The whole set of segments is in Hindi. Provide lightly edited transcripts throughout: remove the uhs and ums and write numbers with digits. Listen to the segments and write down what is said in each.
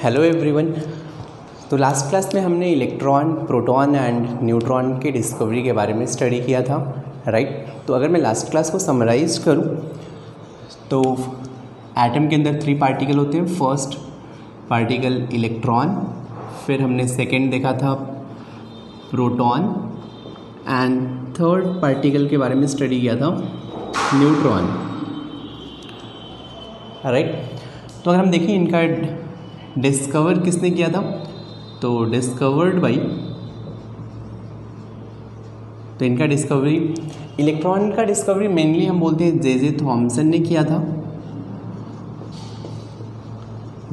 Hello everyone. तो लास्ट क्लास में हमने इलेक्ट्रॉन, प्रोटॉन एंड न्यूट्रॉन के डिस्कवरी के बारे में स्टडी किया था, राइट। तो अगर मैं लास्ट क्लास को समराइज करूं तो एटम के अंदर 3 पार्टिकल होते हैं। फर्स्ट पार्टिकल इलेक्ट्रॉन, फिर हमने सेकंड देखा था प्रोटॉन एंड थर्ड पार्टिकल के बारे में स्टडी किया था न्यूट्रॉन, राइट। तो अगर हम देखें इनका डिस्कवर किसने किया था, तो डिस्कवर्ड बाई, तो इनका डिस्कवरी, इलेक्ट्रॉन का डिस्कवरी मेनली हम बोलते हैं जे थॉमसन ने किया था,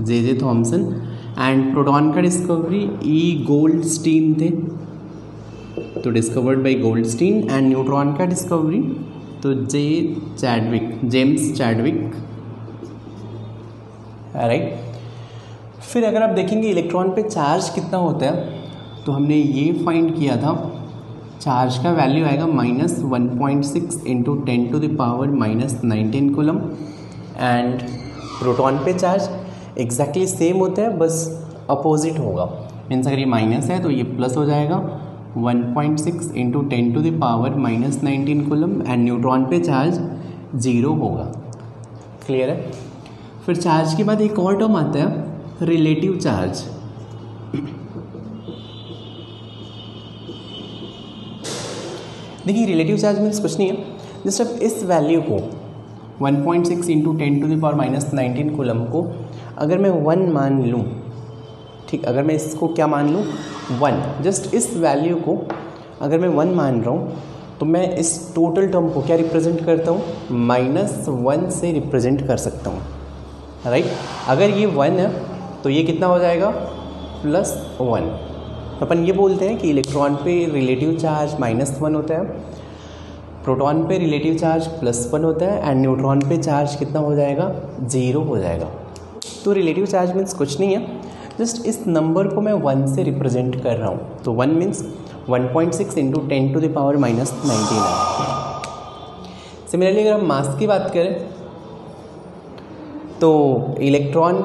जे थॉमसन। एंड प्रोटॉन का डिस्कवरी ई गोल्डस्टीन थे, तो discovered by Goldstein. And neutron का डिस्कवरी तो जेम्स चैडविक, राइट। फिर अगर आप देखेंगे इलेक्ट्रॉन पे चार्ज कितना होता है, तो हमने ये फाइंड किया था चार्ज का वैल्यू आएगा -1.6 इंटू 10⁻⁻19 कूलम। एंड प्रोटॉन पे चार्ज एग्जैक्टली सेम होता है, बस अपोजिट होगा। मीन्स अगर ये माइनस है तो ये प्लस हो जाएगा 1.6 इंटू 10⁻⁻19 कूलम। एंड न्यूट्रॉन पे चार्ज 0 होगा। क्लियर है। फिर चार्ज के बाद एक और टर्म आता है रिलेटिव चार्ज। देखिए रिलेटिव चार्ज मीन्स कुछ नहीं है, जस्ट अब इस वैल्यू को 1.6 इंटू 10⁻⁻19 कूलम को अगर मैं 1 मान लूँ, ठीक, अगर मैं इसको क्या मान लूँ 1, जस्ट इस वैल्यू को अगर मैं 1 मान रहा हूँ तो मैं इस टोटल टर्म को क्या रिप्रेजेंट करता हूँ, -1 से रिप्रेजेंट कर सकता हूँ, राइट। अगर ये 1 है तो ये कितना हो जाएगा +1। अपन ये बोलते हैं कि इलेक्ट्रॉन पे रिलेटिव चार्ज -1 होता है, प्रोटॉन पे रिलेटिव चार्ज +1 होता है, एंड न्यूट्रॉन पे चार्ज कितना हो जाएगा, 0 हो जाएगा। तो रिलेटिव चार्ज मीन्स कुछ नहीं है, जस्ट इस नंबर को मैं 1 से रिप्रेजेंट कर रहा हूँ। तो 1 मीन्स 1.6 इंटू 10⁻⁻19 है। सिमिलरली अगर हम मास की बात करें तो इलेक्ट्रॉन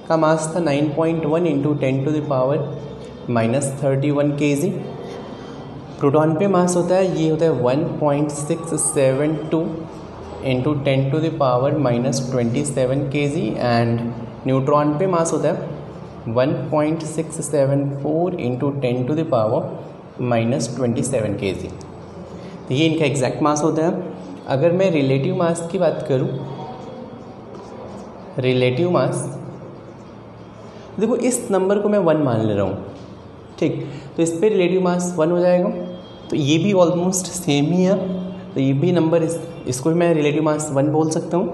का मास था 9.1 इंटू 10⁻31 kg। प्रोटॉन पे मास होता है, ये होता है 1.672 इंटू 10⁻⁻27 kg। एंड न्यूट्रॉन पे मास होता है 1.674 इंटू 10⁻⁻27 kg। तो ये इनका एग्जैक्ट मास होता है। अगर मैं रिलेटिव मास की बात करूँ, रिलेटिव मास, देखो इस नंबर को मैं 1 मान ले रहा हूँ, ठीक, तो इस पे रिलेटिव मास 1 हो जाएगा। तो ये भी ऑलमोस्ट सेम ही है, तो ये भी नंबर इसको मैं रिलेटिव मास 1 बोल सकता हूँ।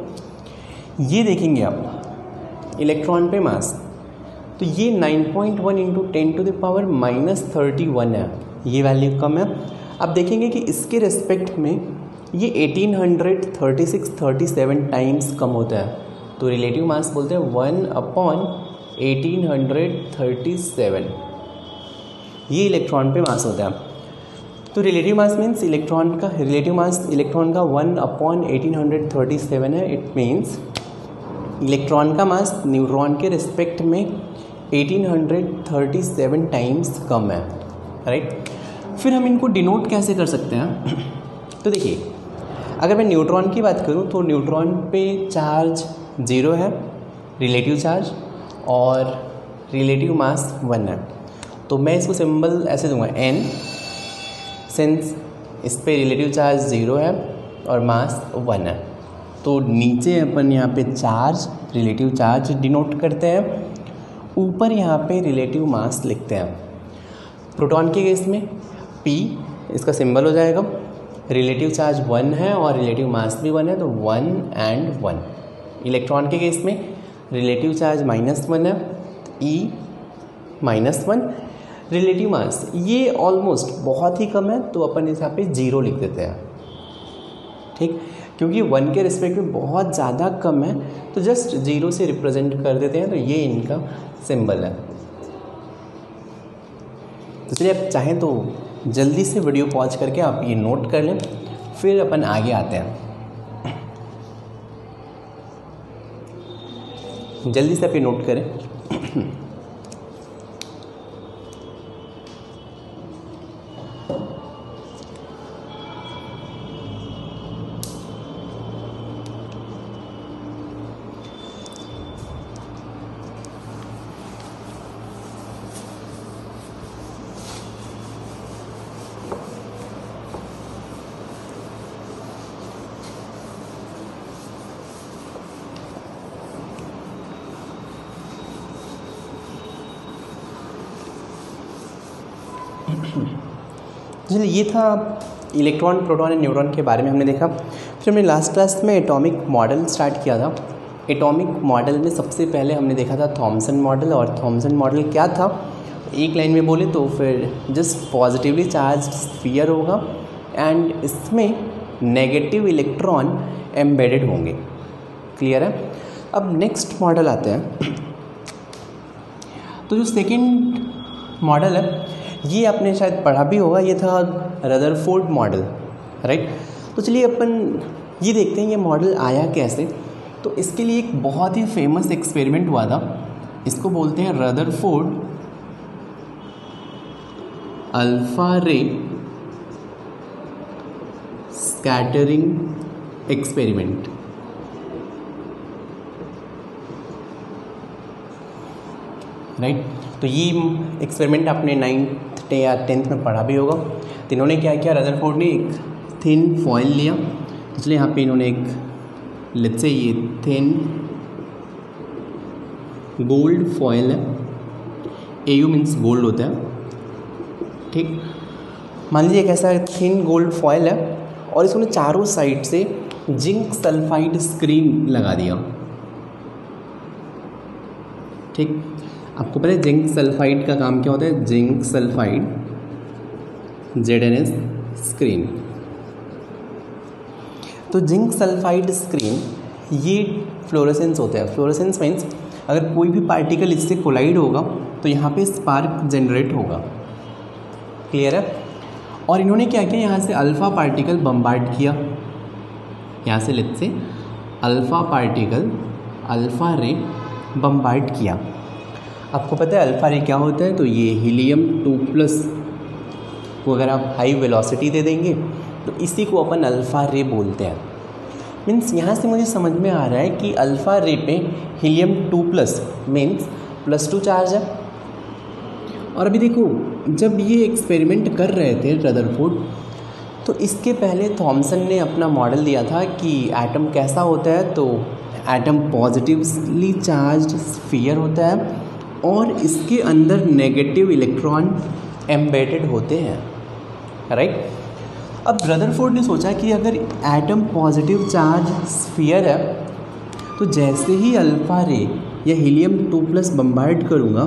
ये देखेंगे आप इलेक्ट्रॉन पे मास, तो ये 9.1 इंटू 10⁻31 है, ये वैल्यू कम है। अब देखेंगे कि इसके रेस्पेक्ट में ये 1836 टाइम्स कम होता है, तो रिलेटिव मास बोलते हैं 1/1837, ये इलेक्ट्रॉन पे मास होता है। तो रिलेटिव मास मीन्स इलेक्ट्रॉन का रिलेटिव मास, इलेक्ट्रॉन का 1/1837 है। इट मीन्स इलेक्ट्रॉन का मास न्यूट्रॉन के रिस्पेक्ट में 1837 टाइम्स कम है, राइट। फिर हम इनको डिनोट कैसे कर सकते हैं, तो देखिए अगर मैं न्यूट्रॉन की बात करूं तो न्यूट्रॉन पे चार्ज 0 है, रिलेटिव चार्ज, और रिलेटिव मास 1 है। तो मैं इसको सिंबल ऐसे दूंगा n, सिंस इस पे रिलेटिव चार्ज 0 है और मास 1 है। तो नीचे अपन यहाँ पे चार्ज, रिलेटिव चार्ज डिनोट करते हैं, ऊपर यहाँ पे रिलेटिव मास लिखते हैं। प्रोटॉन के केस में p इसका सिंबल हो जाएगा, रिलेटिव चार्ज 1 है और रिलेटिव मास भी 1 है, तो 1 and 1। इलेक्ट्रॉन के केस में रिलेटिव चार्ज -1 है, E -1, रिलेटिव मास ये ऑलमोस्ट बहुत ही कम है, तो अपन इस यहाँ पे 0 लिख देते हैं, ठीक, क्योंकि 1 के रिस्पेक्ट में बहुत ज़्यादा कम है, तो जस्ट 0 से रिप्रेजेंट कर देते हैं। तो ये इनका सिंबल है। तो चलिए आप चाहें तो जल्दी से वीडियो पॉज करके आप ये नोट कर लें, फिर अपन आगे आते हैं। जल्दी से आप ये नोट करें। चलिए ये था इलेक्ट्रॉन, प्रोटॉन एंड न्यूट्रॉन के बारे में हमने देखा। फिर हमने लास्ट क्लास में एटॉमिक मॉडल स्टार्ट किया था। एटॉमिक मॉडल में सबसे पहले हमने देखा था थॉमसन मॉडल। और थॉमसन मॉडल क्या था, एक लाइन में बोले तो फिर जस्ट पॉजिटिवली चार्ज स्फीयर होगा एंड इसमें नेगेटिव इलेक्ट्रॉन एम्बेडेड होंगे। क्लियर है। अब नेक्स्ट मॉडल आते हैं। तो जो सेकेंड मॉडल है ये आपने शायद पढ़ा भी होगा, ये था रदरफोर्ड मॉडल, राइट। तो चलिए अपन ये देखते हैं ये मॉडल आया कैसे। तो इसके लिए एक बहुत ही फेमस एक्सपेरिमेंट हुआ था, इसको बोलते हैं रदरफोर्ड अल्फा रे स्कैटरिंग एक्सपेरिमेंट। राइट। तो ये एक्सपेरिमेंट आपने 9th या 10th में पढ़ा भी होगा। तो इन्होंने क्या किया, रदरफोर्ड ने एक थिन फॉइल लिया। इसलिए यहाँ पे इन्होंने एक लेट्स से ये थिन गोल्ड फॉइल है, एयू मीन्स गोल्ड होता है, ठीक। मान लीजिए एक ऐसा थिन गोल्ड फॉइल है और इसको चारों साइड से जिंक सल्फाइड स्क्रीन लगा दिया, ठीक। आपको पता है जिंक सल्फाइड का काम क्या होता है, जिंक सल्फाइड ZnS स्क्रीन। तो जिंक सल्फाइड स्क्रीन ये फ्लोरेसेंस होता है। फ्लोरेसेंस मीन्स अगर कोई भी पार्टिकल इससे कोलाइड होगा तो यहाँ पे स्पार्क जनरेट होगा। क्लियर है। और इन्होंने क्या किया, यहाँ से अल्फ़ा पार्टिकल बम्बार्ड किया, यहाँ से let's say alpha particle alpha रे बम्बार्ड किया। आपको पता है अल्फ़ा रे क्या होता है, तो ये हीलियम 2+ को अगर आप हाई वेलोसिटी दे देंगे तो इसी को अपन अल्फ़ा रे बोलते हैं। मीन्स यहाँ से मुझे समझ में आ रहा है कि अल्फ़ा रे पे हीलियम 2+ मीन्स +2 चार्ज है। और अभी देखो जब ये एक्सपेरिमेंट कर रहे थे रदरफोर्ड, तो इसके पहले थॉमसन ने अपना मॉडल दिया था कि एटम कैसा होता है। तो एटम पॉजिटिवली चार्ज स्फीयर होता है और इसके अंदर नेगेटिव इलेक्ट्रॉन एम्बेडेड होते हैं, राइट। अब रदरफोर्ड ने सोचा कि अगर एटम पॉजिटिव चार्ज स्फीयर है तो जैसे ही अल्फ़ा रे या हीलियम 2+ बम्बार्ड करूँगा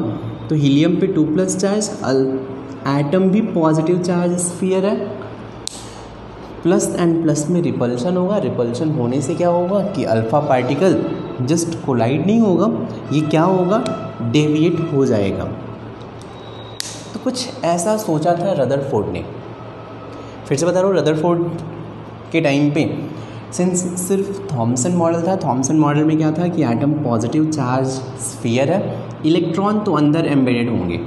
तो हीलियम पे 2+ चार्ज, एटम भी पॉजिटिव चार्ज स्फीयर है, प्लस एंड प्लस में रिपल्शन होगा। रिपल्शन होने से क्या होगा कि अल्फ़ा पार्टिकल जस्ट कोलाइड नहीं होगा, ये क्या होगा, डेविएट हो जाएगा। तो कुछ ऐसा सोचा था रदरफोर्ड ने। फिर से बता रहा हूँ, रदरफोर्ड के टाइम पे सिंस सिर्फ थॉमसन मॉडल था, थॉमसन मॉडल में क्या था कि एटम पॉजिटिव चार्ज स्फीयर है, इलेक्ट्रॉन तो अंदर एम्बेडेड होंगे,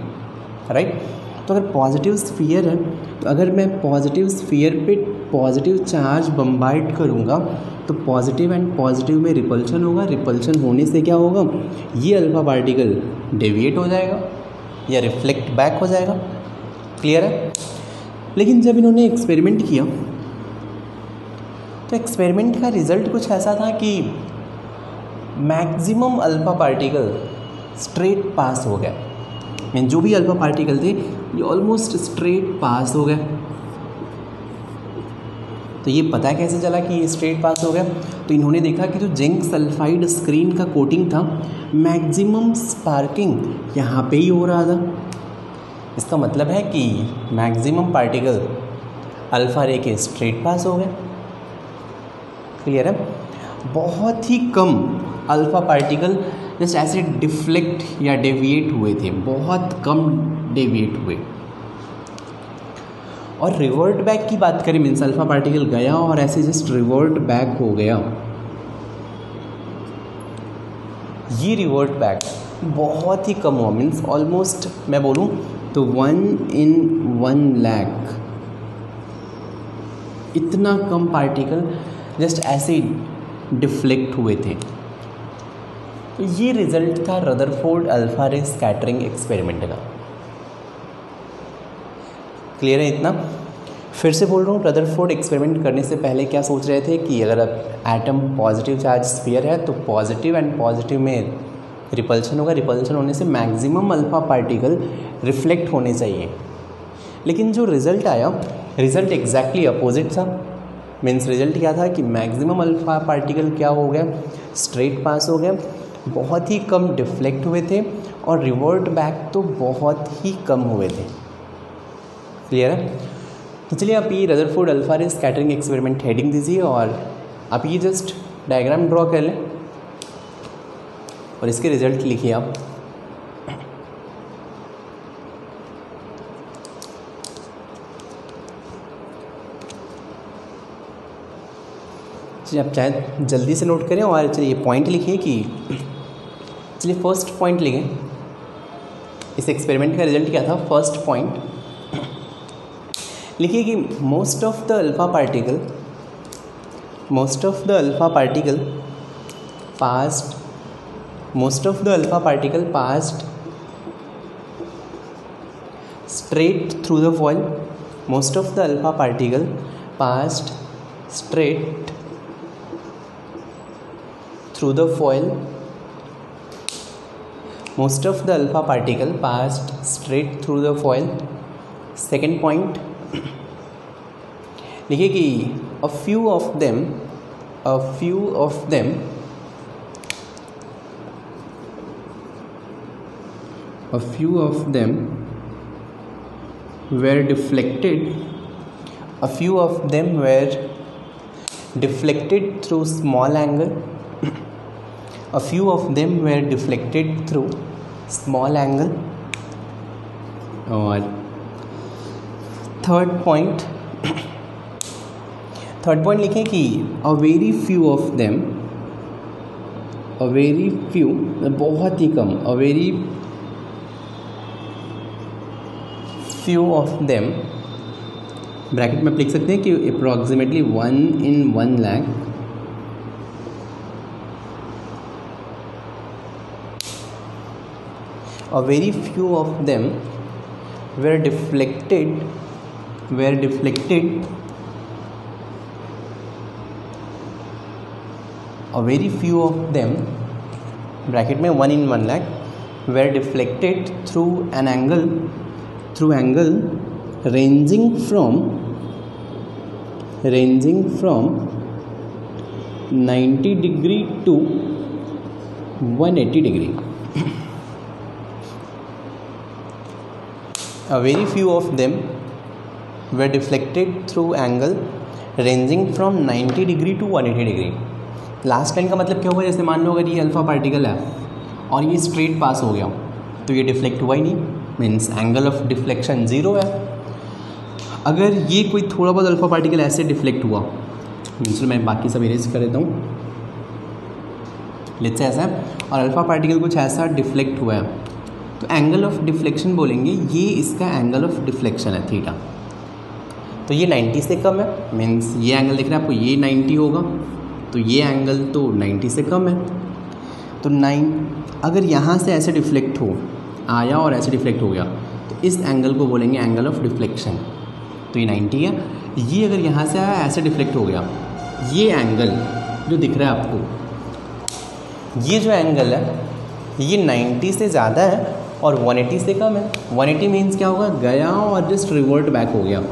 राइट। तो अगर पॉजिटिव स्फीयर है तो अगर मैं पॉजिटिव स्फीयर पे पॉजिटिव चार्ज बम्बार्ड करूँगा तो पॉजिटिव एंड पॉजिटिव में रिपल्शन होगा। रिपल्शन होने से क्या होगा, ये अल्फ़ा पार्टिकल डेविएट हो जाएगा या रिफ्लेक्ट बैक हो जाएगा। क्लियर है। लेकिन जब इन्होंने एक्सपेरिमेंट किया तो एक्सपेरिमेंट का रिज़ल्ट कुछ ऐसा था कि maximum alpha particle straight pass हो गए। मीन जो भी अल्फ़ा पार्टिकल थे ये ऑलमोस्ट स्ट्रेट पास हो गए। तो ये पता कैसे चला कि ये स्ट्रेट पास हो गया, तो इन्होंने देखा कि जो जिंक सल्फाइड स्क्रीन का कोटिंग था मैक्सिमम स्पार्किंग यहाँ पे ही हो रहा था। इसका मतलब है कि मैक्सिमम पार्टिकल अल्फ़ा रे के स्ट्रेट पास हो गए। क्लियर है। बहुत ही कम अल्फ़ा पार्टिकल जस्ट ऐसे डिफ्लेक्ट या डेविएट हुए थे, बहुत कम डेविएट हुए। और रिवर्ट बैक की बात करें मीन्स अल्फ़ा पार्टिकल गया और ऐसे जस्ट रिवर्ट बैक हो गया। ये रिवर्ट बैक बहुत ही कम हुआ, मीन्स ऑलमोस्ट मैं बोलूँ तो 1 in 1 lakh, इतना कम पार्टिकल जस्ट ऐसे डिफ्लेक्ट हुए थे। तो ये रिजल्ट था रदरफोर्ड अल्फा रे स्कैटरिंग एक्सपेरिमेंट का। क्लियर है इतना? फिर से बोल रहा हूँ, रदरफोर्ड एक्सपेरिमेंट करने से पहले क्या सोच रहे थे कि अगर अब एटम पॉजिटिव चार्ज स्फीयर है तो पॉजिटिव एंड पॉजिटिव में रिपल्शन होगा, रिपल्शन होने से मैक्सिमम अल्फा पार्टिकल रिफ्लेक्ट होने चाहिए। लेकिन जो रिज़ल्ट आया, रिज़ल्ट एग्जैक्टली अपोजिट था। मीन्स रिज़ल्ट क्या था कि मैक्सिमम अल्फा पार्टिकल क्या हो गया, स्ट्रेट पास हो गया, बहुत ही कम डिफ्लेक्ट हुए थे और रिवर्ट बैक तो बहुत ही कम हुए थे। क्लियर है? तो चलिए आप ये रदरफोर्ड अल्फा रे स्कैटरिंग एक्सपेरिमेंट हेडिंग दीजिए और आप ये जस्ट डायग्राम ड्रॉ कर लें और इसके रिजल्ट लिखिए आप। चलिए आप चाहे जल्दी से नोट करें और चलिए पॉइंट लिखिए कि चलिए फर्स्ट पॉइंट लिखें, इस एक्सपेरिमेंट का रिजल्ट क्या था। फर्स्ट पॉइंट लिखिए कि most of the alpha particle passed straight through the foil. Most of the alpha particle passed straight through the foil. Most of the alpha particle passed straight through the foil. Second point लिखिए कि a few of them were deflected through small angle. A few of them were deflected through small angle. और थर्ड पॉइंट लिखें कि a very few of them, बहुत ही कम, a very few of them, bracket में लिख सकते हैं कि approximately 1 in 1 lakh, a very few of them were deflected a very few of them, bracket में 1 in 1 lakh, were deflected through angle ranging from 90 degree to 180 degree. A very few of them were deflected through angle ranging from 90 degree to 180 degree. Last line का मतलब क्या होगा, जैसे मान लो अगर ये अल्फा पार्टिकल है और ये स्ट्रेट पास हो गया तो ये डिफ्लेक्ट हुआ ही नहीं, मीन्स एंगल ऑफ डिफ्लेक्शन 0 है। अगर ये कोई थोड़ा बहुत अल्फा पार्टिकल ऐसे डिफ्लेक्ट हुआ, मीन्स मैं बाकी सब इरेज कर देता हूँ, लेट्स से ऐसा है, और अल्फा पार्टिकल कुछ ऐसा डिफ्लेक्ट हुआ है तो एंगल ऑफ डिफ्लेक्शन बोलेंगे, ये इसका एंगल ऑफ डिफ्लेक्शन है थीटा। तो ये 90 से कम है, मीन्स ये एंगल दिख रहा है आपको, ये 90 होगा, तो ये एंगल तो 90 से कम है। तो अगर यहाँ से ऐसे डिफ्लेक्ट हो आया और ऐसे डिफ्लेक्ट हो गया तो इस एंगल को बोलेंगे एंगल ऑफ डिफ्लेक्शन। तो ये 90 है। ये अगर यहाँ से आया ऐसे डिफ्लेक्ट हो गया, ये एंगल जो दिख रहा है आपको, ये जो एंगल है ये 90 से ज़्यादा है और 180 से कम है। 180 मीन्स क्या होगा, गया और जस्ट रिवर्ट बैक हो गया।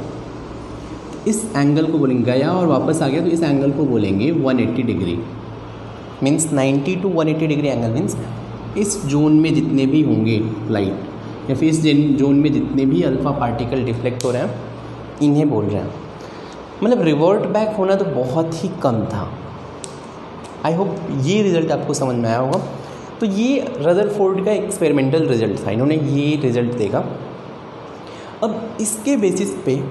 इस एंगल को बोलेंगे, गया और वापस आ गया, तो इस एंगल को बोलेंगे 180 degree. Means 90 to 180 degree angle means इस जोन में जितने भी होंगे लाइट, या फिर इस जोन में जितने भी अल्फा पार्टिकल डिफ्लेक्ट हो रहे हैं, इन्हें बोल रहे हैं। मतलब रिवर्ट बैक होना तो बहुत ही कम था। आई होप ये रिज़ल्ट आपको समझ में आया होगा। तो ये रदरफोर्ड का एक्सपेरिमेंटल रिजल्ट था, इन्होंने ये रिज़ल्ट देखा। अब इसके बेसिस पे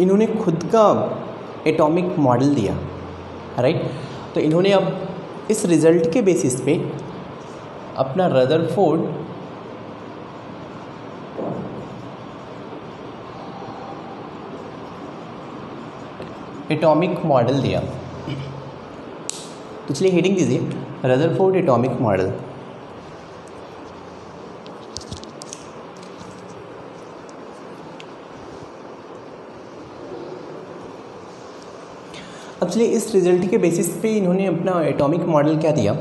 इन्होंने खुद का एटॉमिक मॉडल दिया, राइट। तो इन्होंने अब इस रिज़ल्ट के बेसिस पे अपना रदरफोर्ड एटॉमिक मॉडल दिया, तो चलिए हेडिंग दीजिए रदरफोर्ड एटॉमिक मॉडल। अब चलिए इस रिजल्ट के बेसिस पे इन्होंने अपना एटॉमिक मॉडल क्या दिया।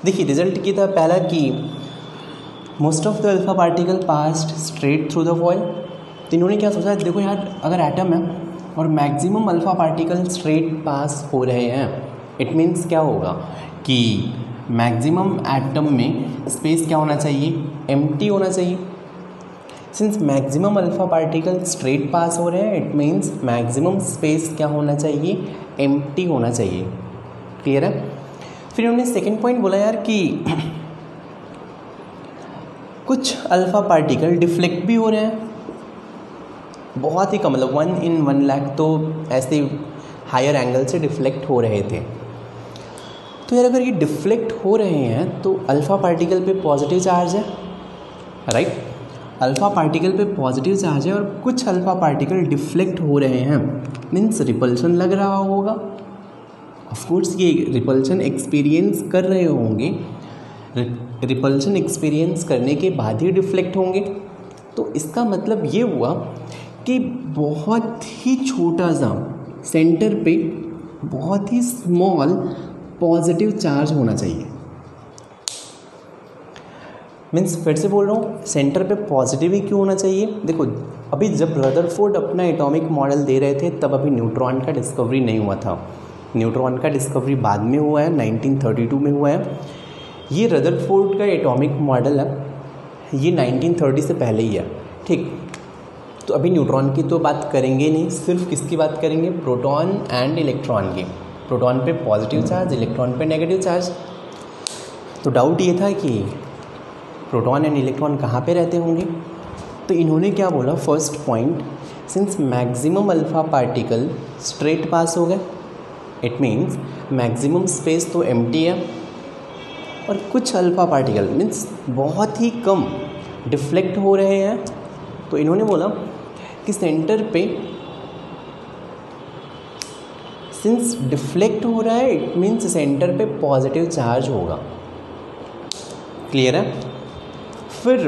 देखिए रिजल्ट की था पहला कि most of the alpha particle passed straight through the foil. तो इन्होंने क्या सोचा, देखो यार अगर एटम है और maximum alpha particle straight pass हो रहे हैं, इट मीन्स क्या होगा कि मैक्सिमम एटम में स्पेस क्या होना चाहिए, एम्प्टी होना चाहिए। Since maximum alpha particle straight pass हो रहे हैं, इट मीन्स मैक्सिमम स्पेस क्या होना चाहिए, एम्प्टी होना चाहिए। क्लियर है। फिर उन्होंने सेकेंड पॉइंट बोला यार कि कुछ अल्फा पार्टिकल डिफ्लेक्ट भी हो रहे हैं, बहुत ही कम, मतलब 1 in 1 लाख तो ऐसे हायर एंगल से डिफ्लेक्ट हो रहे थे। तो यार अगर ये डिफ्लेक्ट हो रहे हैं तो अल्फा पार्टिकल पे पॉजिटिव चार्ज है, राइट। अल्फा पार्टिकल पे पॉजिटिव चार्ज है और कुछ अल्फा पार्टिकल डिफ्लेक्ट हो रहे हैं, मीन्स रिपल्शन लग रहा होगा। ऑफ कोर्स ये रिपल्शन एक्सपीरियंस कर रहे होंगे, रिपल्शन एक्सपीरियंस करने के बाद ही डिफ्लेक्ट होंगे। तो इसका मतलब ये हुआ कि बहुत ही छोटा सा सेंटर पे बहुत ही स्मॉल पॉजिटिव चार्ज होना चाहिए। मीन्स फिर से बोल रहा हूँ, सेंटर पे पॉजिटिव ही क्यों होना चाहिए। देखो अभी जब रदरफोर्ड अपना एटॉमिक मॉडल दे रहे थे तब अभी न्यूट्रॉन का डिस्कवरी नहीं हुआ था। न्यूट्रॉन का डिस्कवरी बाद में हुआ है, 1932 में हुआ है। ये रदरफोर्ड का एटॉमिक मॉडल है, ये 1930 से पहले ही है, ठीक। तो अभी न्यूट्रॉन की तो बात करेंगे नहीं, सिर्फ किसकी बात करेंगे, प्रोटॉन एंड इलेक्ट्रॉन की। प्रोटॉन पे पॉजिटिव चार्ज, इलेक्ट्रॉन पे नेगेटिव चार्ज। तो डाउट ये था कि प्रोटॉन एंड इलेक्ट्रॉन कहाँ पे रहते होंगे। तो इन्होंने क्या बोला, first point, since maximum alpha particle straight pass हो गए, इट मीन्स मैक्सिमम स्पेस तो एम्प्टी है और कुछ अल्फा पार्टिकल मीन्स बहुत ही कम डिफ्लेक्ट हो रहे हैं। तो इन्होंने बोला कि सेंटर पे सिंस डिफ्लेक्ट हो रहा है, इट मीन्स सेंटर पे पॉजिटिव चार्ज होगा। क्लियर है। फिर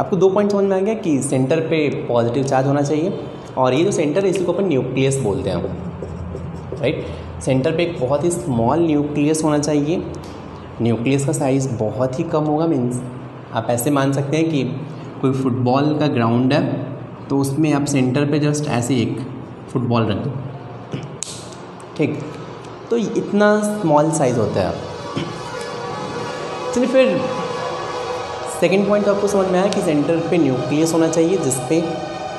आपको 2 पॉइंट समझ में आ गया कि सेंटर पे पॉजिटिव चार्ज होना चाहिए, और ये जो सेंटर है इसी को अपन न्यूक्लियस बोलते हैं, राइट। सेंटर पे एक बहुत ही स्मॉल न्यूक्लियस होना चाहिए। न्यूक्लियस का साइज़ बहुत ही कम होगा, मीन्स आप ऐसे मान सकते हैं कि कोई फुटबॉल का ग्राउंड है तो उसमें आप सेंटर पे जस्ट ऐसे एक फुटबॉल रख दो, ठीक। तो इतना स्मॉल साइज़ होता है। चलिए फिर सेकेंड पॉइंट तो आपको समझ में आया कि सेंटर पे न्यूक्लियस होना चाहिए जिस पे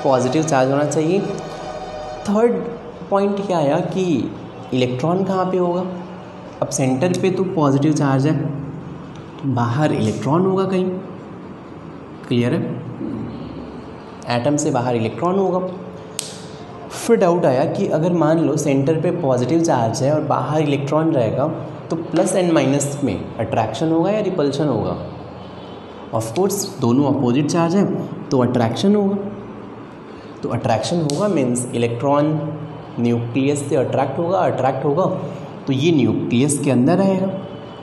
पॉजिटिव चार्ज होना चाहिए। थर्ड पॉइंट क्या आया कि इलेक्ट्रॉन कहाँ पे होगा। अब सेंटर पे तो पॉजिटिव चार्ज है, बाहर इलेक्ट्रॉन होगा कहीं। क्लियर है। एटम से बाहर इलेक्ट्रॉन होगा। फिर डाउट आया कि अगर मान लो सेंटर पे पॉजिटिव चार्ज है और बाहर इलेक्ट्रॉन रहेगा तो प्लस एंड माइनस में अट्रैक्शन होगा या रिपल्शन होगा। ऑफ कोर्स दोनों अपोजिट चार्ज हैं तो अट्रैक्शन होगा। तो अट्रैक्शन होगा मीन्स इलेक्ट्रॉन न्यूक्लियस से अट्रैक्ट होगा तो ये न्यूक्लियस के अंदर रहेगा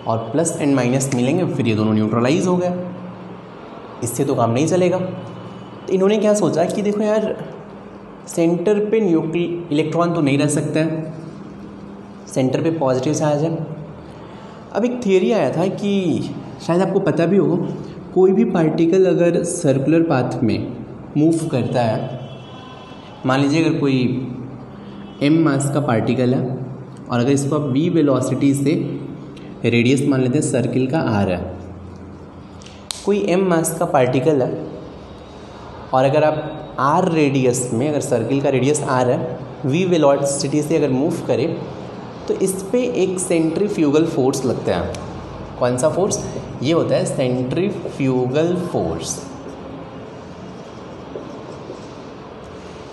और प्लस एंड माइनस मिलेंगे, फिर ये दोनों न्यूट्रलाइज हो गए। इससे तो काम नहीं चलेगा। तो इन्होंने क्या सोचा कि देखो यार सेंटर पे इलेक्ट्रॉन तो नहीं रह सकता है, सेंटर पे पॉजिटिव चार्ज है। अब एक थियरी आया था कि शायद आपको पता भी होगा, कोई भी पार्टिकल अगर सर्कुलर पाथ में मूव करता है, मान लीजिए अगर कोई m मास का पार्टिकल है और अगर इसको आप v वेलोसिटी से रेडियस मान लेते हैं सर्किल का r है, कोई m मास का पार्टिकल है और अगर आप r रेडियस में, अगर सर्किल का रेडियस r है, v वेलोसिटी से अगर मूव करें तो इस पे एक सेंट्रीफ्यूगल फोर्स लगता है। कौन सा फोर्स? ये होता है सेंट्रीफ्यूगल फोर्स,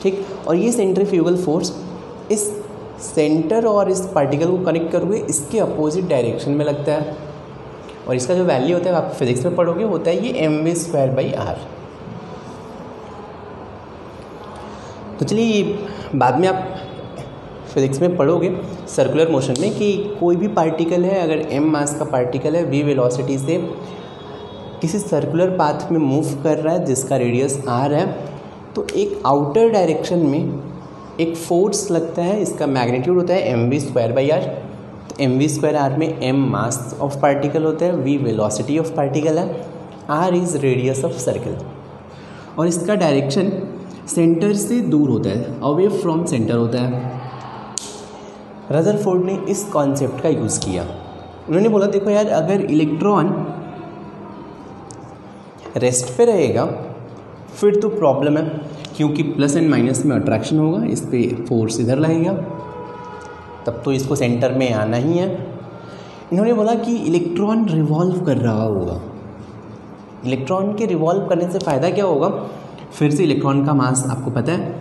ठीक। और ये सेंट्रीफ्यूगल फोर्स इस सेंटर और इस पार्टिकल को कनेक्ट कर हुए इसके अपोजिट डायरेक्शन में लगता है और इसका जो वैल्यू होता है आप फिजिक्स में पढ़ोगे होता है ये mv²/r। तो चलिए बाद में आप फिजिक्स में पढ़ोगे सर्कुलर मोशन में कि कोई भी पार्टिकल है, अगर m मास का पार्टिकल है, v वेलोसिटी से किसी सर्कुलर पाथ में मूव कर रहा है जिसका रेडियस r है, तो एक आउटर डायरेक्शन में एक फोर्स लगता है, इसका मैग्नीट्यूड होता है mv²/r। तो mv²r में m मास ऑफ पार्टिकल होता है, v वेलोसिटी ऑफ पार्टिकल है, r is radius of circle, और इसका डायरेक्शन सेंटर से दूर होता है, अवे फ्रॉम सेंटर होता है। रदरफोर्ड ने इस कॉन्सेप्ट का यूज़ किया। उन्होंने बोला देखो यार, अगर इलेक्ट्रॉन रेस्ट पे रहेगा फिर तो प्रॉब्लम है, क्योंकि प्लस एंड माइनस में अट्रैक्शन होगा, इस पर फोर्स इधर लगेगा, तब तो इसको सेंटर में आना ही है। इन्होंने बोला कि इलेक्ट्रॉन रिवॉल्व कर रहा होगा। इलेक्ट्रॉन के रिवॉल्व करने से फ़ायदा क्या होगा? फिर से इलेक्ट्रॉन का मास आपको पता है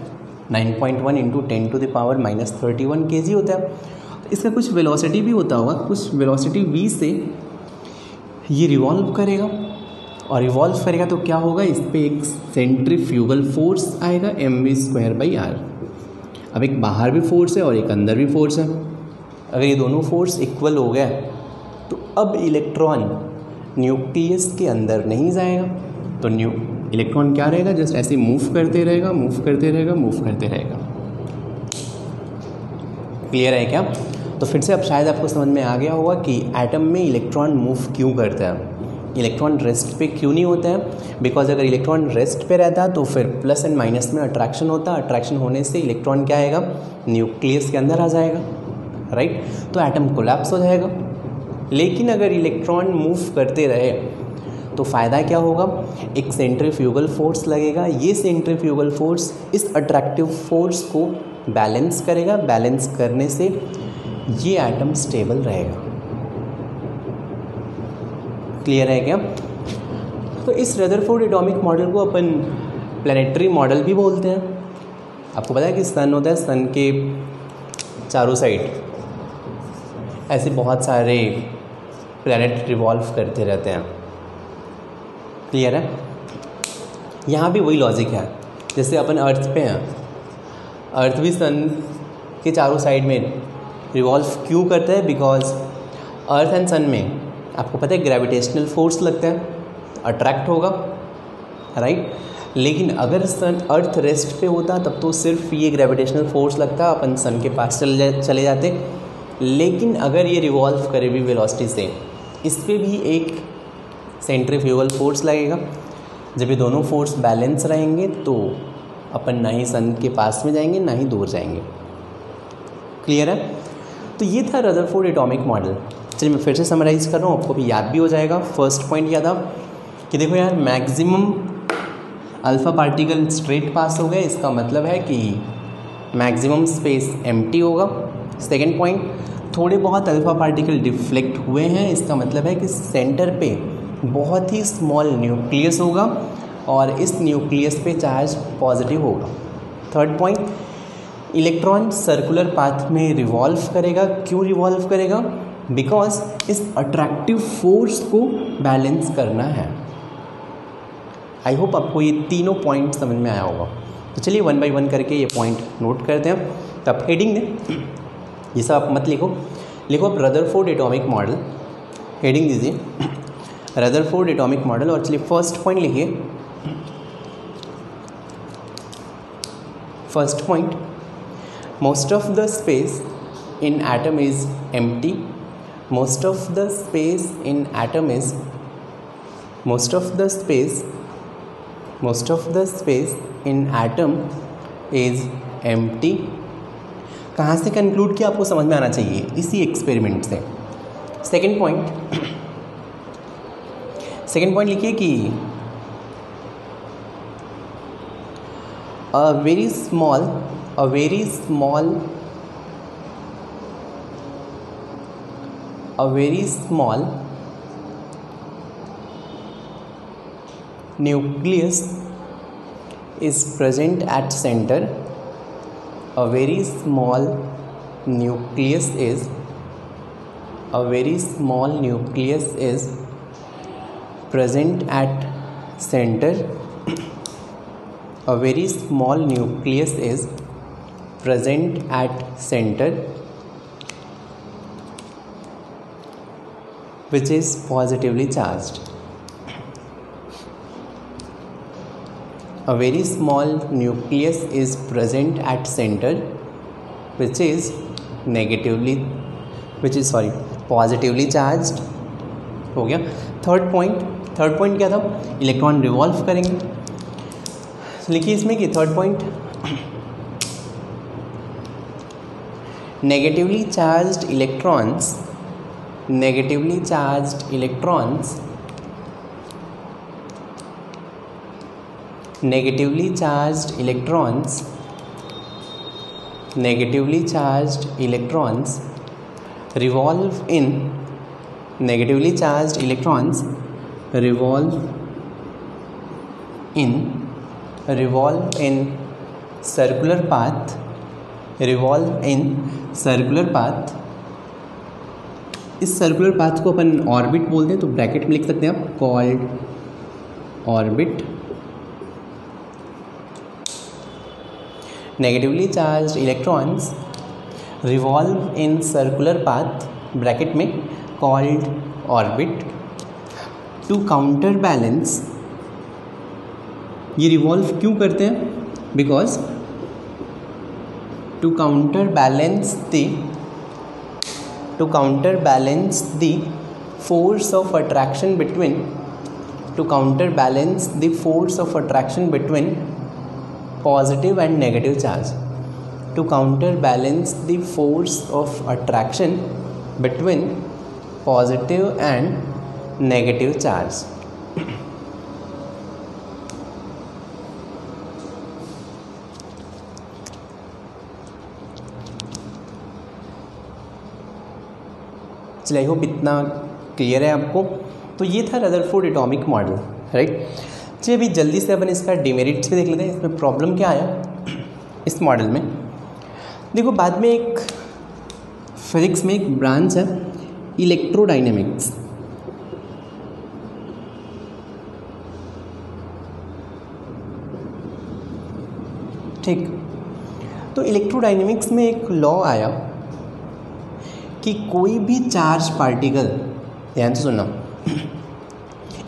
9.1 × 10⁻³ kg होता है। तो इसका कुछ वेलोसिटी भी होता होगा, कुछ वेलोसिटी v से ये रिवॉल्व करेगा, और रिवॉल्व करेगा तो क्या होगा, इस पर एक सेंट्रीफ्यूगल फोर्स आएगा mv²/r। अब एक बाहर भी फोर्स है और एक अंदर भी फोर्स है। अगर ये दोनों फोर्स इक्वल हो गया तो अब इलेक्ट्रॉन न्यूक्लियस के अंदर नहीं जाएगा, तो इलेक्ट्रॉन क्या रहेगा, जस्ट ऐसे मूव करते रहेगा, मूव करते रहेगा, मूव करते रहेगा। क्लियर है क्या? तो फिर से अब शायद आपको समझ में आ गया होगा कि एटम में इलेक्ट्रॉन मूव क्यों करता है, इलेक्ट्रॉन रेस्ट पे क्यों नहीं होता है। बिकॉज अगर इलेक्ट्रॉन रेस्ट पे रहता तो फिर प्लस एंड माइनस में अट्रैक्शन होता, अट्रैक्शन होने से इलेक्ट्रॉन क्या आएगा, न्यूक्लियस के अंदर आ जाएगा, राइट, तो एटम कोलैप्स हो जाएगा। लेकिन अगर इलेक्ट्रॉन मूव करते रहे तो फ़ायदा क्या होगा, एक सेंट्रीफ्यूगल फोर्स लगेगा, ये सेंट्रीफ्यूगल फोर्स इस अट्रैक्टिव फोर्स को बैलेंस करेगा, बैलेंस करने से ये एटम स्टेबल रहेगा। क्लियर है क्या? तो इस रदरफोर्ड एटॉमिक मॉडल को अपन प्लैनेटरी मॉडल भी बोलते हैं। आपको पता है कि सन होता है, सन के चारों साइड ऐसे बहुत सारे प्लैनेट रिवॉल्व करते रहते हैं। क्लियर है? यहाँ भी वही लॉजिक है, जैसे अपन अर्थ पे हैं, अर्थ भी सन के चारों साइड में रिवॉल्व क्यों करता है, बिकॉज अर्थ एंड सन में आपको पता है ग्रेविटेशनल फोर्स लगता है, अट्रैक्ट होगा, राइट। लेकिन अगर सन अर्थ रेस्ट पे होता तब तो सिर्फ ये ग्रेविटेशनल फोर्स लगता, अपन सन के पास चले जाते। लेकिन अगर ये रिवॉल्व करे भी वेलोसिटी से, इस पर भी एक सेंट्रीफ्यूगल फोर्स लगेगा। जब ये दोनों फोर्स बैलेंस रहेंगे तो अपन ना ही सन के पास में जाएंगे ना ही दूर जाएंगे। क्लियर है? तो ये था रदरफोर्ड एटॉमिक मॉडल। चलिए मैं फिर से समराइज़ कर रहा हूँ, आपको भी याद भी हो जाएगा। फर्स्ट पॉइंट याद आप कि देखो यार, maximum alpha particle straight pass हो गए, इसका मतलब है कि मैक्सिमम स्पेस एम्प्टी होगा। सेकेंड पॉइंट, थोड़े बहुत अल्फ़ा पार्टिकल डिफ्लेक्ट हुए हैं, इसका मतलब है कि सेंटर पे बहुत ही स्मॉल न्यूक्लियस होगा और इस न्यूक्लियस पे चार्ज पॉजिटिव होगा। Third point, electron circular path में रिवॉल्व करेगा। क्यों रिवॉल्व करेगा? बिकॉज इस अट्रैक्टिव फोर्स को बैलेंस करना है। आई होप आपको ये तीनों पॉइंट समझ में आया होगा। तो चलिए वन बाय वन करके ये पॉइंट नोट करते हैं। तो आप हेडिंग दें, ये सब आप मत लिखो, लिखो आप रदरफोर्ड एटॉमिक मॉडल, हेडिंग दीजिए रदरफोर्ड एटॉमिक मॉडल। और चलिए फर्स्ट पॉइंट लिखिए। First point, most of the space in atom is empty. Most of the space in atom is most of the space in atom is empty. कहाँ से कंक्लूड किया आपको समझ में आना चाहिए, इसी एक्सपेरिमेंट से। सेकेंड पॉइंट लिखिए कि a very small nucleus is present at center. A very small nucleus is present at center. A very small nucleus is present at center, which is positively charged. A very small nucleus is present at center, which is positively charged. हो गया. थर्ड पॉइंट क्या था? इलेक्ट्रॉन रिवॉल्व करेंगे. लिखिए इसमें कि third point, negatively charged electrons revolve in circular path. इस सर्कुलर पाथ को अपन ऑर्बिट बोलते हैं, तो ब्रैकेट में लिख सकते हैं आप called orbit. Negatively charged electrons revolve in circular path, bracket में called orbit. To counter balance, ये रिवॉल्व क्यों करते हैं? Because to counter balance the force of attraction between positive and negative charge. To counterbalance the force of attraction between positive and negative charge. चलिए, आई होप इतना क्लियर है आपको. तो ये था रदरफोर्ड एटॉमिक मॉडल, राइट. चलिए अभी जल्दी से अपन इसका डिमेरिट्स भी देख लेते हैं. इसमें प्रॉब्लम क्या आया इस मॉडल में. देखो, बाद में एक फिजिक्स में एक ब्रांच है इलेक्ट्रोडायनेमिक्स. ठीक, तो इलेक्ट्रोडायनेमिक्स में एक लॉ आया कि कोई भी चार्ज पार्टिकल, ध्यान से सुनना,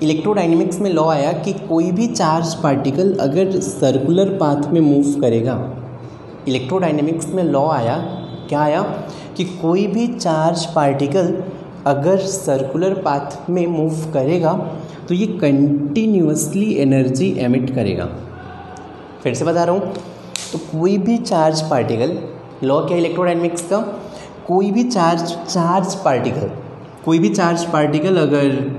इलेक्ट्रोडायनेमिक्स में लॉ आया कि कोई भी चार्ज पार्टिकल अगर सर्कुलर पाथ में मूव करेगा, इलेक्ट्रोडायनेमिक्स में लॉ आया, क्या आया कि कोई भी चार्ज पार्टिकल अगर सर्कुलर पाथ में मूव करेगा तो ये कंटिन्यूअसली एनर्जी एमिट करेगा. फिर से बता रहा हूँ, तो कोई भी चार्ज पार्टिकल, लॉ क्या इलेक्ट्रोडायनेमिक्स का, कोई भी चार्ज पार्टिकल अगर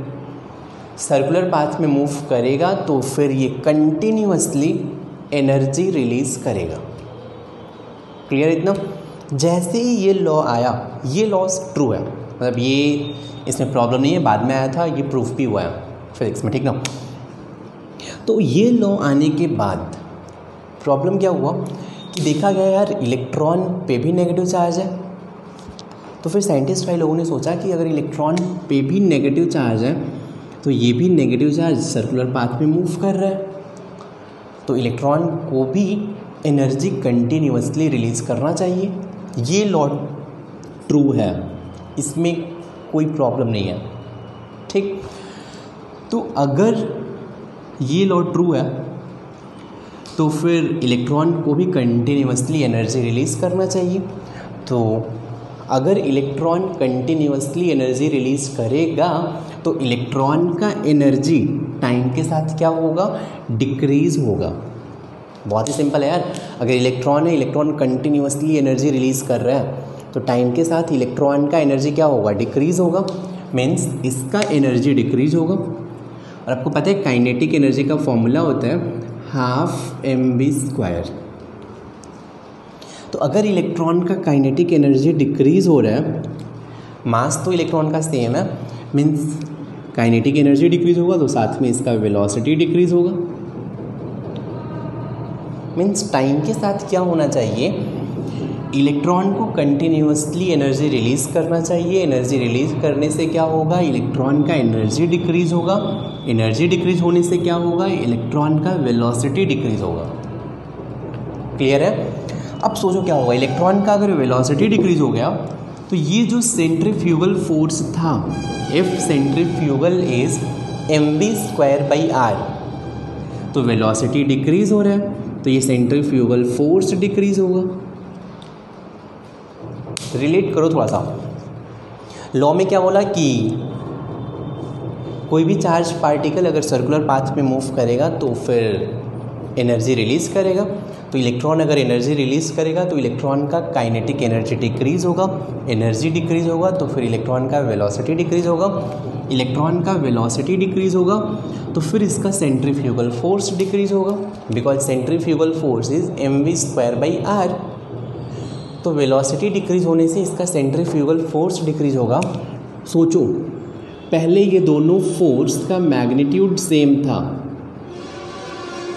सर्कुलर पाथ में मूव करेगा तो फिर ये कंटिन्यूअसली एनर्जी रिलीज करेगा. क्लियर इतना? जैसे ही ये लॉ आया, ये लॉ ट्रू है, मतलब ये इसमें प्रॉब्लम नहीं है, बाद में आया था, ये प्रूफ भी हुआ है फिजिक्स में, ठीक ना. तो ये लॉ आने के बाद प्रॉब्लम क्या हुआ कि देखा गया यार इलेक्ट्रॉन पे भी नेगेटिव चार्ज है. तो फिर साइंटिस्ट भाई लोगों ने सोचा कि अगर इलेक्ट्रॉन पे भी नेगेटिव चार्ज है तो ये भी नेगेटिव चार्ज सर्कुलर पाथ में मूव कर रहा है, तो इलेक्ट्रॉन को भी एनर्जी कंटिन्यूअसली रिलीज करना चाहिए. ये लॉ ट्रू है, इसमें कोई प्रॉब्लम नहीं है. ठीक, तो अगर ये लॉ ट्रू है तो फिर इलेक्ट्रॉन को भी कंटिन्यूअसली एनर्जी रिलीज़ करना चाहिए. तो अगर इलेक्ट्रॉन कंटिन्यूअसली एनर्जी रिलीज़ करेगा तो इलेक्ट्रॉन का एनर्जी टाइम के साथ क्या होगा? डिक्रीज़ होगा. बहुत ही सिंपल है यार. अगर इलेक्ट्रॉन है, इलेक्ट्रॉन कंटिन्यूअसली एनर्जी रिलीज़ कर रहा है तो टाइम के साथ इलेक्ट्रॉन का एनर्जी क्या होगा? डिक्रीज़ होगा. मीन्स इसका एनर्जी डिक्रीज़ होगा. और आपको पता है काइनेटिक एनर्जी का फॉर्मूला होता है ½mv². तो अगर इलेक्ट्रॉन का काइनेटिक एनर्जी डिक्रीज़ हो रहा है, मास तो इलेक्ट्रॉन का सेम है, मीन्स काइनेटिक एनर्जी डिक्रीज़ होगा तो साथ में इसका वेलोसिटी डिक्रीज़ होगा. मीन्स टाइम के साथ क्या होना चाहिए इलेक्ट्रॉन को कंटिन्यूसली एनर्जी रिलीज़ करना चाहिए। एनर्जी रिलीज़ करने से क्या होगा, इलेक्ट्रॉन का एनर्जी डिक्रीज़ होगा। एनर्जी डिक्रीज़ होने से क्या होगा, इलेक्ट्रॉन का वेलोसिटी डिक्रीज़ होगा। क्लियर है? अब सोचो क्या होगा, इलेक्ट्रॉन का अगर वेलोसिटी डिक्रीज़ हो गया तो ये जो सेंट्रीफ्यूगल फोर्स था, इफ सेंट्रीफ्यूगल इज mv²/r, तो वेलोसिटी डिक्रीज़ हो रहा है तो ये सेंट्रीफ्यूगल फोर्स डिक्रीज़ होगा। रिलेट करो थोड़ा सा। लॉ में क्या बोला कि कोई भी चार्ज पार्टिकल अगर सर्कुलर पाथ में मूव करेगा तो फिर एनर्जी रिलीज़ करेगा। तो इलेक्ट्रॉन अगर एनर्जी रिलीज़ करेगा तो इलेक्ट्रॉन का काइनेटिक एनर्जी डिक्रीज़ होगा। एनर्जी डिक्रीज़ होगा तो फिर इलेक्ट्रॉन का वेलोसिटी डिक्रीज़ होगा। इलेक्ट्रॉन का वेलोसिटी डिक्रीज़ होगा तो फिर इसका सेंट्रीफ्यूगल फोर्स डिक्रीज़ होगा, because centrifugal force is mv²/r। तो वेलोसिटी डिक्रीज़ होने से इसका सेंट्रीफ्यूगल फोर्स डिक्रीज़ होगा। सोचो, पहले ये दोनों फोर्स का मैग्नीट्यूड सेम था,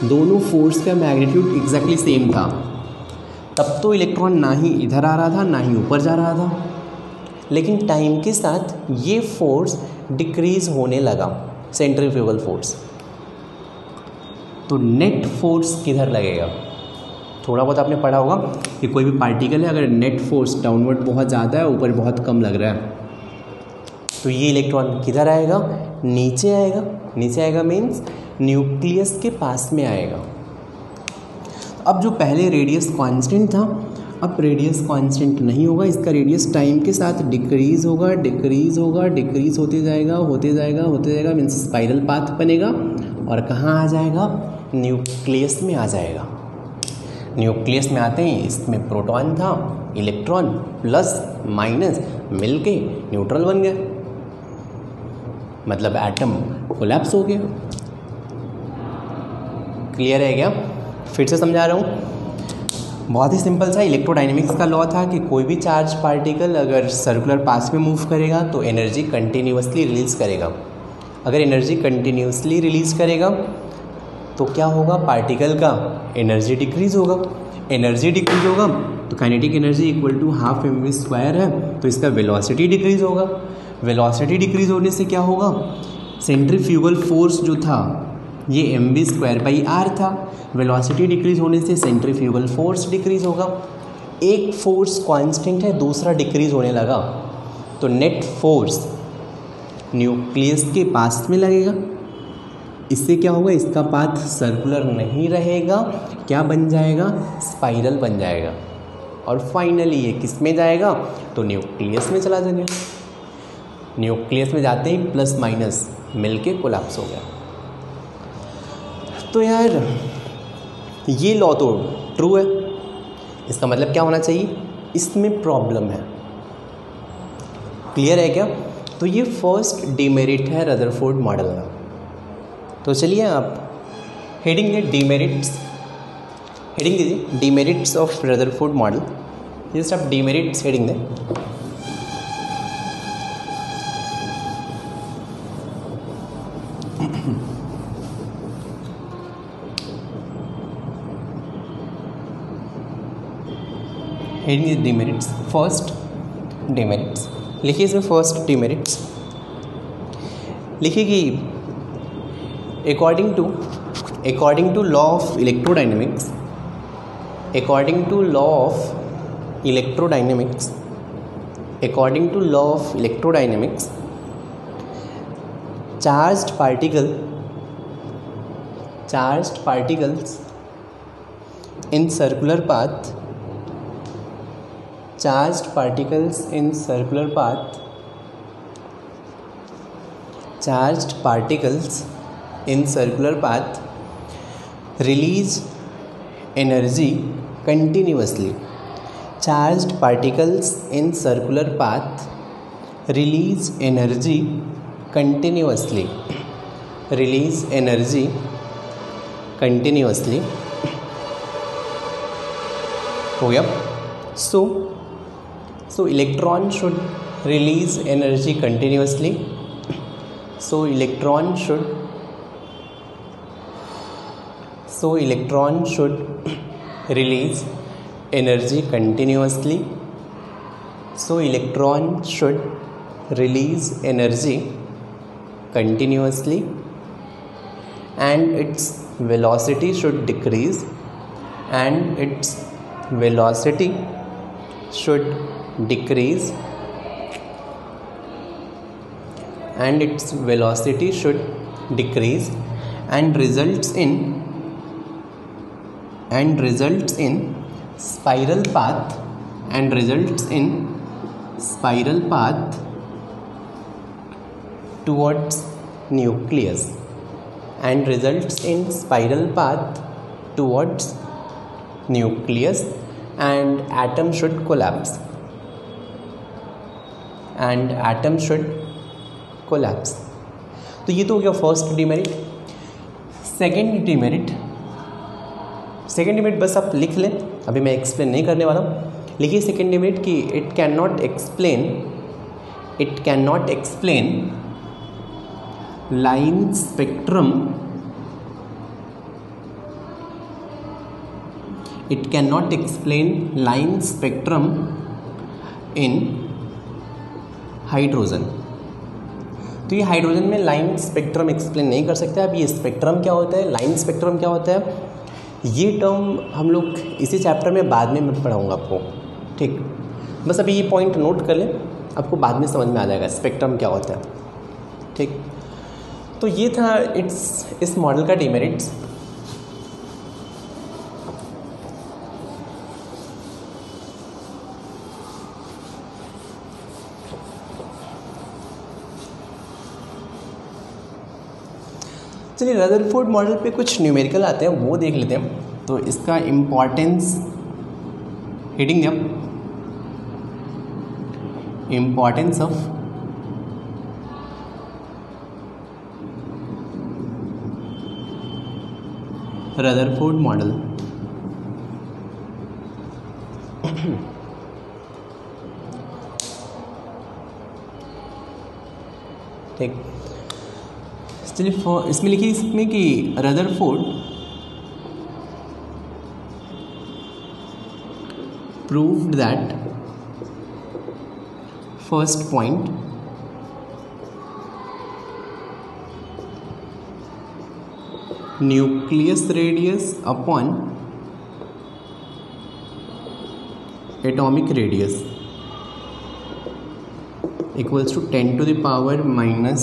दोनों फोर्स का मैग्नीट्यूड एग्जैक्टली सेम था, तब तो इलेक्ट्रॉन ना ही इधर आ रहा था ना ही ऊपर जा रहा था। लेकिन टाइम के साथ ये फोर्स डिक्रीज़ होने लगा, सेंट्रीफ्यूगल फोर्स। तो नेट फोर्स किधर लगेगा? थोड़ा बहुत आपने पढ़ा होगा कि कोई भी पार्टिकल है, अगर नेट फोर्स डाउनवर्ड बहुत ज़्यादा है, ऊपर बहुत कम लग रहा है, तो ये इलेक्ट्रॉन किधर आएगा? नीचे आएगा। नीचे आएगा मीन्स न्यूक्लियस के पास में आएगा। अब जो पहले रेडियस कांस्टेंट था, अब रेडियस कांस्टेंट नहीं होगा, इसका रेडियस टाइम के साथ डिक्रीज़ होगा, डिक्रीज़ होगा, डिक्रीज़ होते जाएगा, होते जाएगा, होते जाएगा, मीन्स स्पाइरल पाथ बनेगा और कहाँ आ जाएगा? न्यूक्लियस में आ जाएगा। न्यूक्लियस में आते ही इसमें प्रोटॉन था, इलेक्ट्रॉन प्लस माइनस मिलके न्यूट्रल बन गया, मतलब एटम कोलैप्स हो गया। क्लियर है क्या? फिर से समझा रहा हूँ, बहुत ही सिंपल सा इलेक्ट्रोडायनेमिक्स का लॉ था कि कोई भी चार्ज पार्टिकल अगर सर्कुलर पाथ में मूव करेगा तो एनर्जी कंटिन्यूसली रिलीज़ करेगा। अगर एनर्जी कंटिन्यूसली रिलीज़ करेगा तो क्या होगा, पार्टिकल का एनर्जी डिक्रीज़ होगा। एनर्जी डिक्रीज़ होगा तो kinetic energy equal to half mv² है, तो इसका वेलोसिटी डिक्रीज़ होगा। वेलोसिटी डिक्रीज़ होने से क्या होगा, सेंट्रीफ्यूगल फोर्स जो था ये mv²/r था। वेलोसिटी डिक्रीज़ होने से सेंट्रीफ्यूगल फोर्स डिक्रीज़ होगा। एक फोर्स कांस्टेंट है, दूसरा डिक्रीज़ होने लगा, तो नेट फोर्स न्यूक्लियस के पास में लगेगा। इससे क्या होगा, इसका पाथ सर्कुलर नहीं रहेगा, क्या बन जाएगा, स्पाइरल बन जाएगा। और फाइनली ये किस में जाएगा, तो न्यूक्लियस में चला जाएगा। न्यूक्लियस में जाते ही प्लस माइनस मिलके कोलैप्स हो गया। तो यार ये लॉ तो ट्रू है, इसका मतलब क्या होना चाहिए, इसमें प्रॉब्लम है। क्लियर है क्या? तो ये फर्स्ट डिमेरिट है रदरफोर्ड मॉडल का। तो चलिए आप हेडिंग है डीमेरिट्स, हेडिंग दीजिए demerits of Rutherford model. Just आप डीमेरिट्स हेडिंग दें। हेडिंग डीमेरिट्स, फर्स्ट डीमेरिट्स लिखिए। इसमें फर्स्ट डीमेरिट्स लिखिए कि according to law of electrodynamics, according to law of electrodynamics, according to law of electrodynamics, charged particles in circular path, charged particles in circular path, charged particles in circular path release energy continuously. Charged particles in circular path release energy continuously. Release energy continuously. हो गया? So electron should release energy continuously. So electron should release energy continuously, so electron should release energy continuously and its velocity should decrease, and its velocity should decrease, and its velocity should decrease and results in spiral path, and results in spiral path towards nucleus, and results in spiral path towards nucleus, and atom should collapse, and atom should collapse. तो ये तो हो गया फर्स्ट डिमेरिट। सेकेंड डिमेरिट बस आप लिख लें, अभी मैं एक्सप्लेन नहीं करने वाला हूँ। लिखिए सेकेंड डिमेरिट कि it can not explain line spectrum, it cannot explain line spectrum in hydrogen. तो ये हाइड्रोजन में लाइन स्पेक्ट्रम एक्सप्लेन नहीं कर सकते। अब ये स्पेक्ट्रम क्या होता है, लाइन स्पेक्ट्रम क्या होता है, ये टर्म हम लोग इसी चैप्टर में बाद में मैं पढ़ाऊँगा आपको, ठीक। बस अभी ये पॉइंट नोट कर लें, आपको बाद में समझ में आ जाएगा स्पेक्ट्रम क्या होता है, ठीक। तो ये था इस मॉडल का डिमेरिट्स। चलिए रदरफोर्ड मॉडल पे कुछ न्यूमेरिकल आते हैं, वो देख लेते हैं। तो इसका इम्पॉर्टेंस हेडिंग है इम्पॉर्टेंस ऑफ रदरफोर्ड मॉडल। ठीक, चलिए इसमें लिखिए इसमें कि Rutherford proved that first point nucleus radius upon atomic radius equals to 10 to the power minus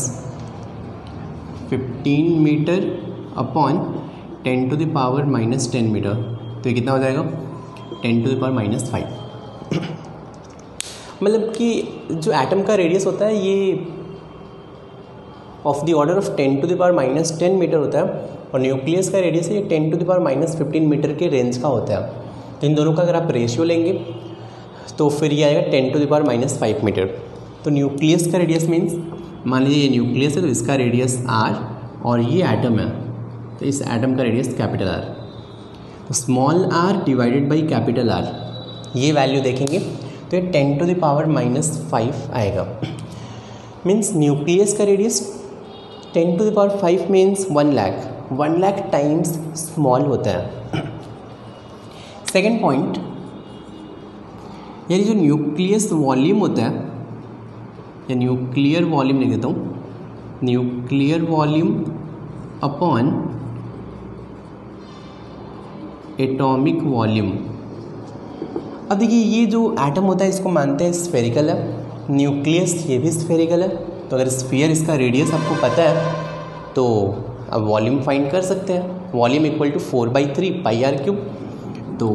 15 metre upon 10 to the power minus 10 metre. तो ये कितना हो जाएगा 10 to the power minus 5। मतलब कि जो एटम का रेडियस होता है ये of the order of 10 to the power minus 10 metre होता है, और न्यूक्लियस का रेडियस ये 10 to the power minus 15 metre के रेंज का होता है। तो इन दोनों का अगर आप रेशियो लेंगे तो फिर ये आएगा 10 to the power minus 5 metre. तो न्यूक्लियस का रेडियस मीन्स, मान लीजिए ये न्यूक्लियस है तो इसका रेडियस r और ये एटम है तो इस एटम का रेडियस कैपिटल R। तो small r divided by capital R, ये वैल्यू देखेंगे तो ये 10 to the power minus 5 आएगा। मीन्स न्यूक्लियस का radius 10 to the power 5 means 1 lakh times small होता है। सेकेंड पॉइंट, यानी जो न्यूक्लियस वॉल्यूम होता है या न्यूक्लियर वॉल्यूम लिख देता हूँ, nuclear volume upon atomic volume. अब देखिए ये जो एटम होता है इसको मानते हैं स्फेरिकल है, न्यूक्लियस ये भी स्फेरिकल है। तो अगर स्फीयर इसका रेडियस आपको पता है तो अब वॉल्यूम फाइंड कर सकते हैं। Volume equal to 4/3 πr³। तो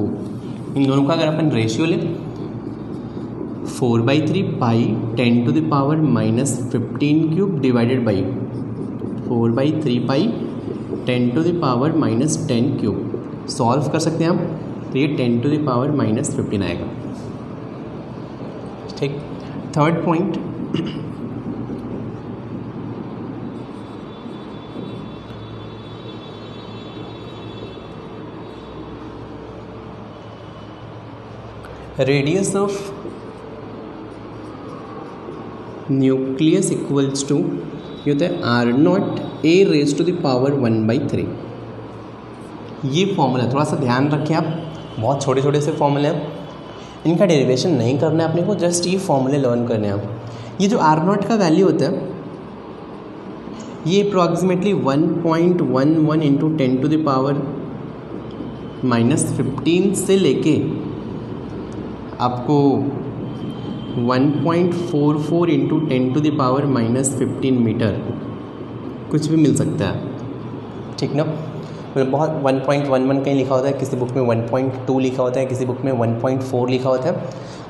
इन दोनों का अगर अपन रेशियो लें 4/3 पाई 10 to the power minus 15³ divided by 4/3 pi 10 to the power minus 10³ solve कर सकते हैं हम, तो ये 10 to the power minus 15 आएगा। ठीक, third point, radius of nucleus equals to ये होता है R0 a raised to the power 1/3। ये फॉर्मूला थोड़ा सा ध्यान रखें आप, बहुत छोटे छोटे से फॉर्मूले हैं, इनका डेरिवेशन नहीं करना है अपने को, जस्ट ये फॉर्मूले लर्न करने हैं। ये जो R0 का वैल्यू होता है ये अप्रॉक्सीमेटली 1.11 इंटू 10⁻⁻15 से लेके आपको 1.44 इंटू 10⁻⁻15 मीटर कुछ भी मिल सकता है, ठीक ना। मतलब बहुत 1.11 कहीं लिखा होता है, किसी बुक में 1.2 लिखा होता है, किसी बुक में 1.4 लिखा होता है।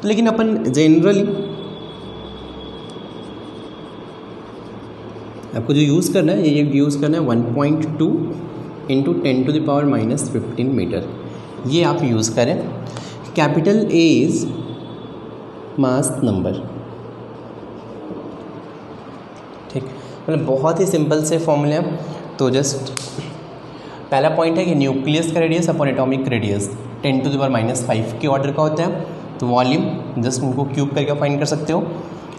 तो लेकिन अपन जनरली आपको जो यूज़ करना है ये यूज़ करना है 1.2 इंटू 10⁻⁻15 मीटर, ये आप यूज़ करें। Capital A is mass number, ठीक। मतलब बहुत ही सिंपल से फॉर्मूले हैं। तो जस्ट पहला पॉइंट है कि न्यूक्लियस का रेडियस अपॉन एटॉमिक रेडियस 10⁻⁵ के ऑर्डर का होता है। तो वॉल्यूम जस्ट उनको क्यूब करके फाइंड कर सकते हो।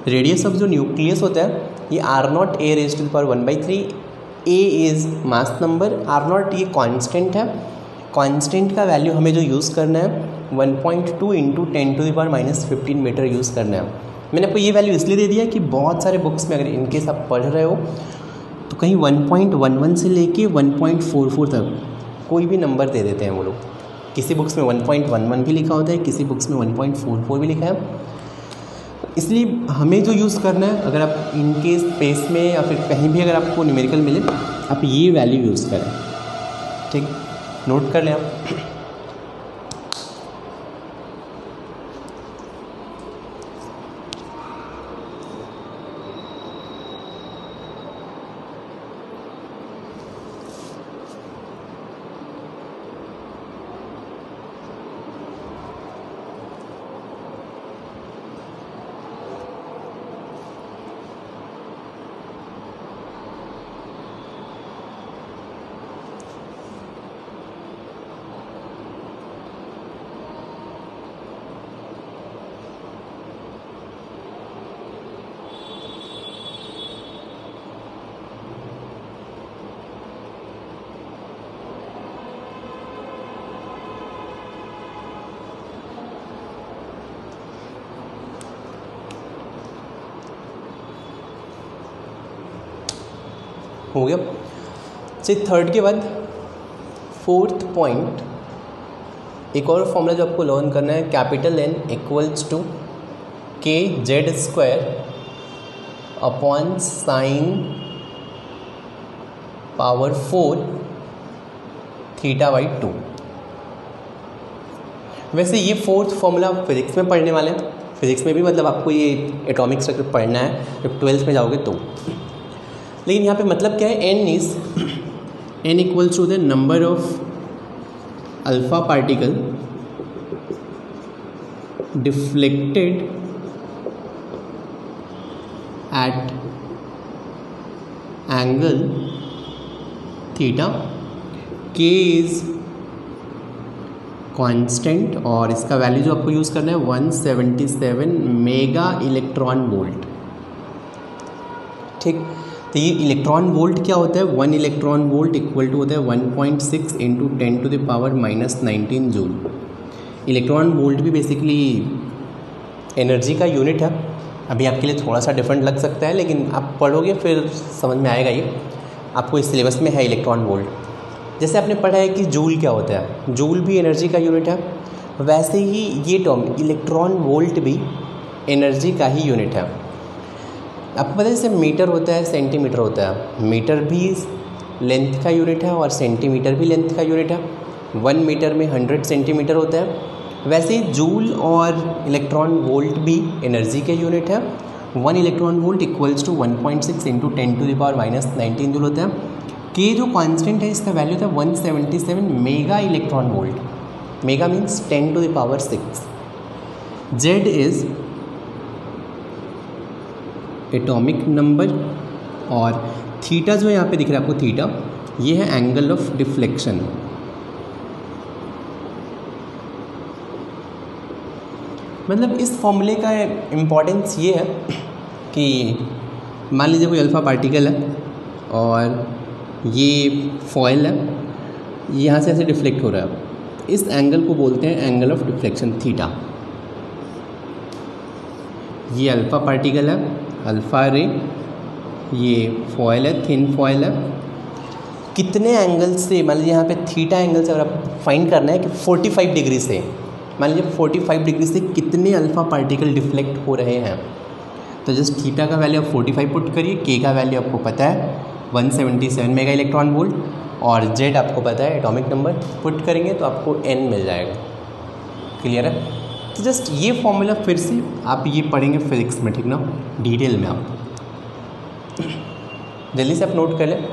रेडियस ऑफ जो न्यूक्लियस होता है ये R0 A⁻⁴ A is mass number. R0 ये कांस्टेंट है, कांस्टेंट का वैल्यू हमें जो यूज़ करना है 1.2 इंटू 10⁻⁻15 मीटर यूज़ करना है। मैंने आपको ये वैल्यू इसलिए दे दिया कि बहुत सारे बुक्स में अगर इनकेस आप पढ़ रहे हो तो कहीं 1.11 से लेके 1.44 तक कोई भी नंबर दे देते हैं वो लोग। किसी बुक्स में 1.11 भी लिखा होता है, किसी बुक्स में 1.44 भी लिखा है। इसलिए हमें जो यूज़ करना है, अगर आप इनकेस स्पेस में या फिर कहीं भी अगर आपको न्यूमेरिकल मिले आप ये वैल्यू यूज़ करें, ठीक। नोट कर लें आप। हो गया। चलिए थर्ड के बाद फोर्थ पॉइंट, एक और फॉर्मूला जो आपको लर्न करना है, capital N equals to kz² upon sin power 4 θ/2। वैसे ये फोर्थ फॉर्मूला आप फिजिक्स में पढ़ने वाले हैं। फिजिक्स में भी मतलब आपको ये एटॉमिक स्ट्रक्चर पढ़ना है जब 12th में जाओगे तो। लेकिन यहाँ पे मतलब क्या है, n equals to the number of alpha particle deflected at angle theta. k is constant और इसका वैल्यू जो आपको यूज़ करना है 177 मेगा इलेक्ट्रॉन वोल्ट, ठीक। तो ये इलेक्ट्रॉन वोल्ट क्या होता है, 1 इलेक्ट्रॉन वोल्ट इक्वल टू होता है 1.6 इंटू 10⁻⁻19 जूल। इलेक्ट्रॉन वोल्ट भी बेसिकली एनर्जी का यूनिट है। अभी आपके लिए थोड़ा सा डिफरेंट लग सकता है, लेकिन आप पढ़ोगे फिर समझ में आएगा। ये आपको इस सिलेबस में है इलेक्ट्रॉन वोल्ट। जैसे आपने पढ़ा है कि जूल क्या होता है, जूल भी एनर्जी का यूनिट है, वैसे ही ये टर्म इलेक्ट्रॉन वोल्ट भी एनर्जी का ही यूनिट है। आपको पता है जैसे मीटर होता है, सेंटीमीटर होता है, मीटर भी लेंथ का यूनिट है और सेंटीमीटर भी लेंथ का यूनिट है। 1 मीटर में 100 सेंटीमीटर होता है। वैसे ही जूल और इलेक्ट्रॉन वोल्ट भी एनर्जी के यूनिट है। 1 electron volt equals to 1.6 into 10⁻⁻19 joule होता है। के जो कांस्टेंट है इसका वैल्यू था 177 mega electron volt. Mega means 10⁻⁶। Z is atomic number और थीटा जो यहाँ पे दिख रहा है आपको, थीटा ये है एंगल ऑफ डिफ्लेक्शन। मतलब इस फॉर्मूले का इम्पॉर्टेंस ये है कि मान लीजिए कोई अल्फ़ा पार्टिकल है और ये फॉयल है, यहाँ से ऐसे डिफ्लेक्ट हो रहा है इस एंगल को बोलते हैं एंगल ऑफ डिफ्लेक्शन थीटा। ये अल्फ़ा पार्टिकल है, अल्फ़ा रे, ये फॉयल है, थिन फॉयल है। कितने एंगल से, मान लीजिए यहाँ पे थीटा एंगल से अगर आप फाइंड करना है कि 45 डिग्री से, मान लीजिए 45 डिग्री से कितने अल्फ़ा पार्टिकल डिफ्लेक्ट हो रहे हैं, तो जस्ट थीटा का वैल्यू आप 45 पुट करिए, के का वैल्यू आपको पता है 177 मेगा इलेक्ट्रॉन वोल्ट, और जेड आपको पता है एटॉमिक नंबर, पुट करेंगे तो आपको एन मिल जाएगा। क्लियर है? तो जस्ट ये फॉर्मूला फिर से आप ये पढ़ेंगे फिजिक्स में, ठीक ना, डिटेल में आप जल्दी से आप नोट कर लें।